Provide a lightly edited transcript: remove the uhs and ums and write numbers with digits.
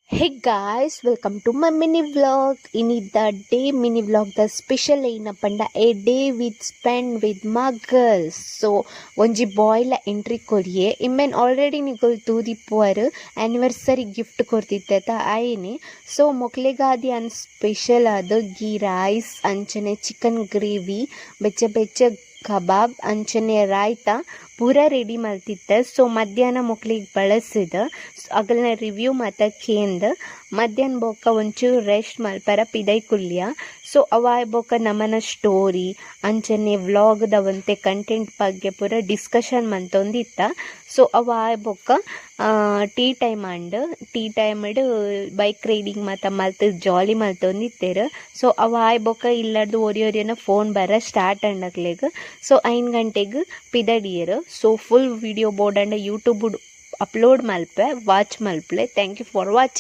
Hey guys, welcome to my mini vlog. In the day mini vlog, the special ಏನಪ್ಪಂಡ a day with spend with my girls. So ಒಂಜಿ ಬಾಯ್ಲ entry ಕೊರಿಯೆ ಇಮ್ಮೆನ್ already ನಿಗೊಲ್ ತೂದಿ ಪುವರು anniversary gift ಕೊರ್ತಿತ್ತ ಆಯನೆ. ಸೊ ಮೊಕ್ಲೆಗಾದಿ ಅನ್ ಸ್ಪೆಷಲ್ ಅದು ಗೀ ರೈಸ್ ಅಂಚನೆ ಚಿಕನ್ ಗ್ರೇವಿ ಬೆಚ್ಚ ಬೆಚ್ಚ ಕಬಾಬ್ ಅಂಚನೆ ರಾಯ್ತ ಪೂರ ರೆಡಿ ಮಲ್ತಿದ್ದೆ. ಸೊ ಮಧ್ಯಾಹ್ನ ಮೊಕ್ಲಿಗೆ ಬಳಸಿದ ಅಗಲ್ನ ರಿವ್ಯೂ ಮತ್ತು ಕೇಂದ ಮಧ್ಯಾಹ್ನ ಬೊಕ್ಕ ಒಂಚೂರು ರೆಸ್ಟ್ ಮಲ್ಪರ ಪಿದೈ ಕುಲ್ಯ. ಸೊ ಅವಾಯ್ ಬೊಕ್ಕ ನಮನ ಸ್ಟೋರಿ ಅಂಚನೆ ವ್ಲಾಗ್ದ ಒಂತೆ ಕಂಟೆಂಟ್ ಬಗ್ಗೆ ಪೂರ ಡಿಸ್ಕಷನ್ ಮಂತೊಂದಿತ್ತ. ಸೊ ಅವಾಯ್ ಬೊಕ್ಕ ಟೀ ಟೈಮ್ ಬೈಕ್ ರೈಡಿಂಗ್ ಮತ್ತು ಮಲ್ತು ಜಾಲಿ ಮಲ್ತೊಂದಿತ್ತೇರು. ಸೊ ಅವಾಯ್ ಬೊಕ್ಕ ಇಲ್ಲಾರ್ದು ಒರಿಯೊರಿಯನ ಫೋನ್ ಬರ ಸ್ಟಾರ್ಟ್ ಅಂಡಕ್ಲೆಗ್. ಸೊ 5 ಗಂಟೆಗೆ ಪಿದಡಿಯರು. ಸೊ ಫುಲ್ ವಿಡಿಯೋ ಬೋರ್ಡ್ ಅಂಡ ಯೂಟ್ಯೂಬ್ ಅಪ್ಲೋಡ್ ಮಲ್ಪೆ ವಾಚ್ ಮಲ್ಪಲೆ. Thank you for watching.